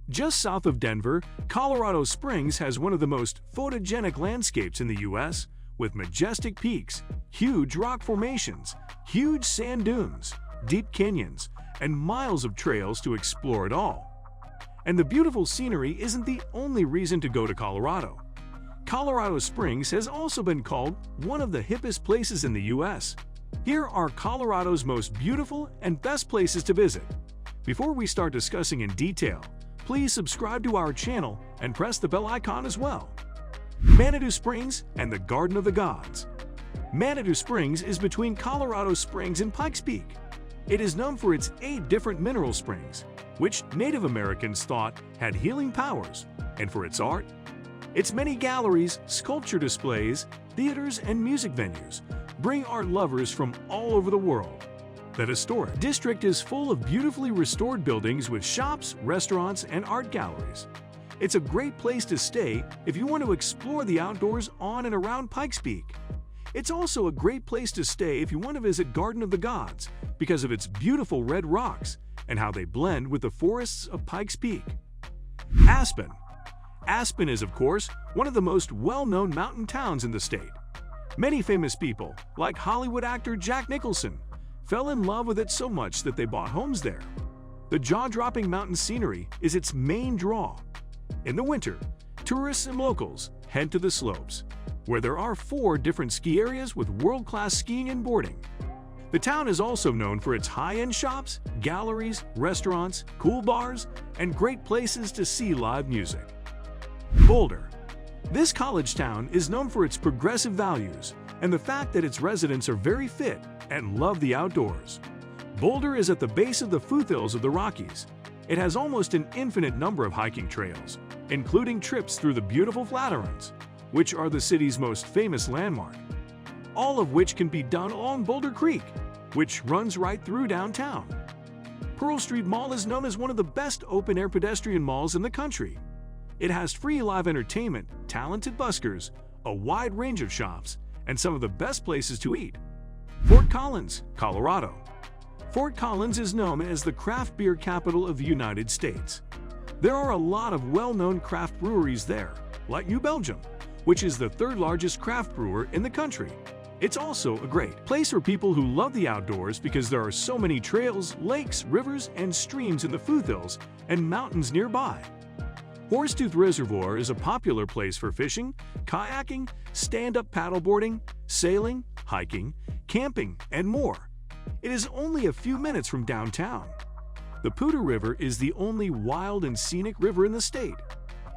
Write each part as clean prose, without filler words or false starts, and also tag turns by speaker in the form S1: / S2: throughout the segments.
S1: Just south of Denver, Colorado Springs has one of the most photogenic landscapes in the U.S., with majestic peaks, huge rock formations, huge sand dunes, deep canyons, and miles of trails to explore it all. And the beautiful scenery isn't the only reason to go to Colorado. Colorado Springs has also been called one of the hippest places in the U.S. Here are Colorado's most beautiful and best places to visit. Before we start discussing in detail, please subscribe to our channel and press the bell icon as well. Manitou Springs and the Garden of the Gods. Manitou Springs is between Colorado Springs and Pikes Peak. It is known for its 8 different mineral springs, which Native Americans thought had healing powers, and for its art. Its many galleries, sculpture displays, theaters, and music venues bring art lovers from all over the world. The historic district is full of beautifully restored buildings with shops, restaurants, and art galleries. It's a great place to stay if you want to explore the outdoors on and around Pikes Peak. It's also a great place to stay if you want to visit Garden of the Gods because of its beautiful red rocks and how they blend with the forests of Pikes Peak. Aspen. Aspen is, of course, one of the most well-known mountain towns in the state. Many famous people, like Hollywood actor Jack Nicholson, fell in love with it so much that they bought homes there. The jaw-dropping mountain scenery is its main draw. In the winter, tourists and locals head to the slopes, where there are 4 different ski areas with world-class skiing and boarding. The town is also known for its high-end shops, galleries, restaurants, cool bars, and great places to see live music. Boulder. This college town is known for its progressive values and the fact that its residents are very fit and love the outdoors. Boulder is at the base of the foothills of the Rockies. It has almost an infinite number of hiking trails, including trips through the beautiful Flatirons, which are the city's most famous landmark, all of which can be done along Boulder Creek, which runs right through downtown. Pearl Street Mall is known as one of the best open-air pedestrian malls in the country. It has free live entertainment, talented buskers, a wide range of shops, and some of the best places to eat. Fort Collins, Colorado. Fort Collins is known as the craft beer capital of the United States. There are a lot of well-known craft breweries there, like New Belgium, which is the 3rd largest craft brewer in the country. It's also a great place for people who love the outdoors because there are so many trails, lakes, rivers, and streams in the foothills and mountains nearby. Horsetooth Reservoir is a popular place for fishing, kayaking, stand-up paddleboarding, sailing, hiking, camping, and more. It is only a few minutes from downtown. The Poudre River is the only wild and scenic river in the state.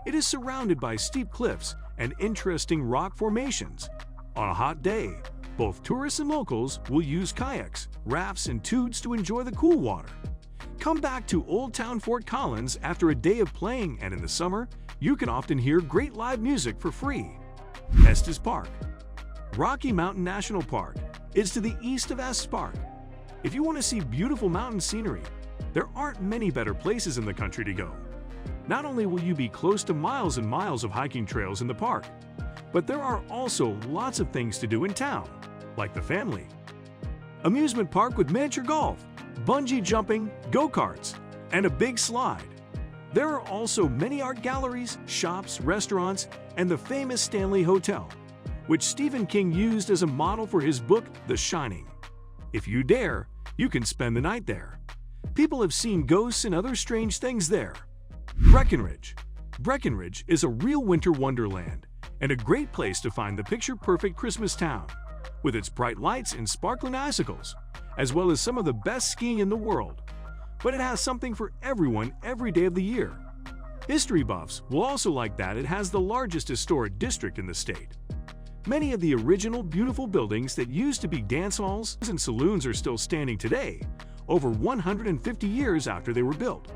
S1: It is surrounded by steep cliffs and interesting rock formations. On a hot day, both tourists and locals will use kayaks, rafts, and tubes to enjoy the cool water. Come back to Old Town Fort Collins after a day of playing, and in the summer, you can often hear great live music for free. Estes Park. Rocky Mountain National Park is to the east of Estes Park. If you want to see beautiful mountain scenery, there aren't many better places in the country to go. Not only will you be close to miles and miles of hiking trails in the park, but there are also lots of things to do in town, like the family. Amusement park with miniature golf, bungee jumping, go-karts, and a big slide. There are also many art galleries, shops, restaurants, and the famous Stanley Hotel, which Stephen King used as a model for his book, The Shining. If you dare, you can spend the night there. People have seen ghosts and other strange things there. Breckenridge. Breckenridge is a real winter wonderland and a great place to find the picture-perfect Christmas town, with its bright lights and sparkling icicles, as well as some of the best skiing in the world. But it has something for everyone every day of the year. History buffs will also like that it has the largest historic district in the state. Many of the original beautiful buildings that used to be dance halls and saloons are still standing today, over 150 years after they were built.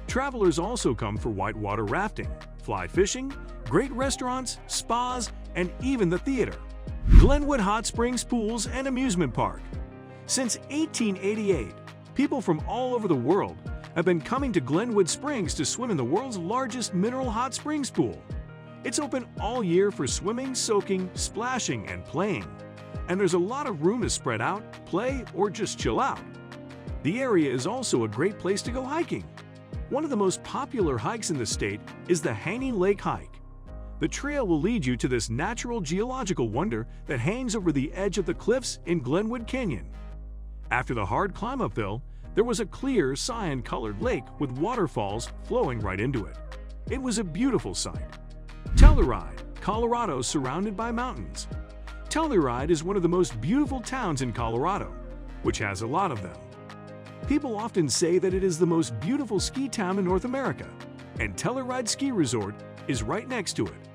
S1: Travelers also come for whitewater rafting, fly fishing, great restaurants, spas, and even the theater. Glenwood Hot Springs Pools and Amusement Park. Since 1888, people from all over the world have been coming to Glenwood Springs to swim in the world's largest mineral hot springs pool. It's open all year for swimming, soaking, splashing, and playing. And there's a lot of room to spread out, play, or just chill out. The area is also a great place to go hiking. One of the most popular hikes in the state is the Hanging Lake Hike. The trail will lead you to this natural geological wonder that hangs over the edge of the cliffs in Glenwood Canyon. After the hard climb uphill, there was a clear, cyan-colored lake with waterfalls flowing right into it. It was a beautiful sight. Telluride, Colorado, surrounded by mountains. Telluride is one of the most beautiful towns in Colorado, which has a lot of them. People often say that it is the most beautiful ski town in North America, and Telluride Ski Resort is right next to it.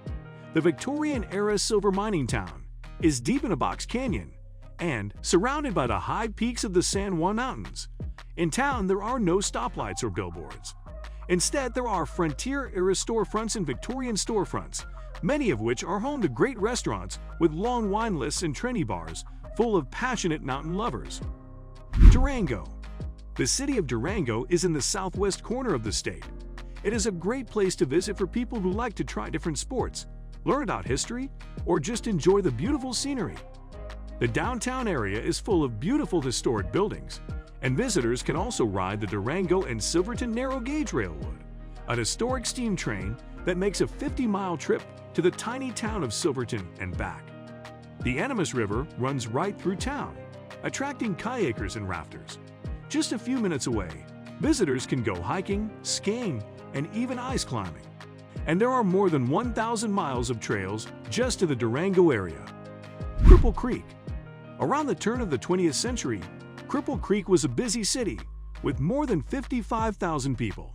S1: The Victorian-era silver mining town is deep in a box canyon and surrounded by the high peaks of the San Juan Mountains. In town, there are no stoplights or billboards. Instead, there are frontier-era storefronts and Victorian storefronts, many of which are home to great restaurants with long wine lists and trendy bars full of passionate mountain lovers. Durango. The city of Durango is in the southwest corner of the state. It is a great place to visit for people who like to try different sports, learn about history, or just enjoy the beautiful scenery. The downtown area is full of beautiful historic buildings, and visitors can also ride the Durango and Silverton Narrow Gauge Railroad, a historic steam train that makes a 50-mile trip to the tiny town of Silverton and back. The Animas River runs right through town, attracting kayakers and rafters. Just a few minutes away, visitors can go hiking, skiing, and even ice climbing. And there are more than 1,000 miles of trails just to the Durango area. Cripple Creek. Around the turn of the 20th century, Cripple Creek was a busy city with more than 55,000 people.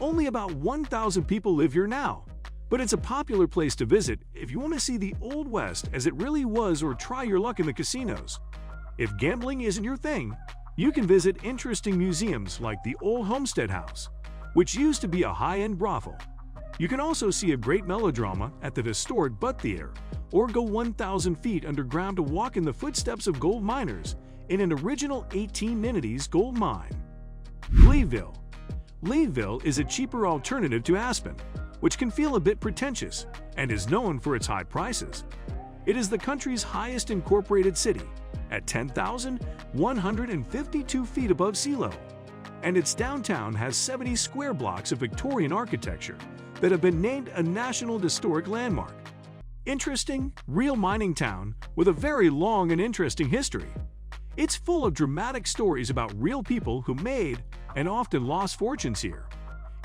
S1: Only about 1,000 people live here now, but it's a popular place to visit if you want to see the Old West as it really was or try your luck in the casinos. If gambling isn't your thing, you can visit interesting museums like the Old Homestead House, which used to be a high-end brothel. You can also see a great melodrama at the historic Butt Theater, or go 1,000 feet underground to walk in the footsteps of gold miners in an original 1890s gold mine. Leeville. Leeville is a cheaper alternative to Aspen, which can feel a bit pretentious and is known for its high prices. It is the country's highest incorporated city, at 10,152 feet above sea level, and its downtown has 70 square blocks of Victorian architecture that have been named a National Historic Landmark. Interesting, real mining town with a very long and interesting history. It's full of dramatic stories about real people who made and often lost fortunes here.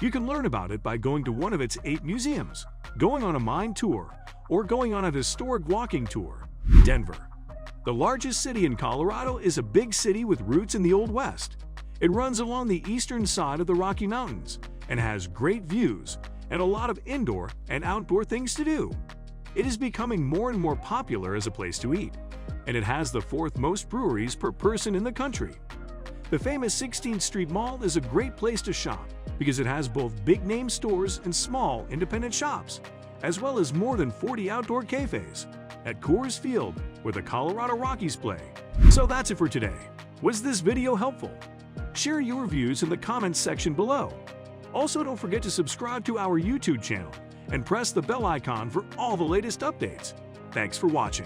S1: You can learn about it by going to one of its 8 museums, going on a mine tour, or going on a historic walking tour. Denver. The largest city in Colorado is a big city with roots in the Old West. It runs along the eastern side of the Rocky Mountains and has great views and a lot of indoor and outdoor things to do. It is becoming more and more popular as a place to eat, and it has the 4th most breweries per person in the country. The famous 16th Street Mall is a great place to shop because it has both big-name stores and small, independent shops, as well as more than 40 outdoor cafes at Coors Field, where the Colorado Rockies play. So that's it for today. Was this video helpful? Share your views in the comments section below. Also, don't forget to subscribe to our YouTube channel and press the bell icon for all the latest updates. Thanks for watching.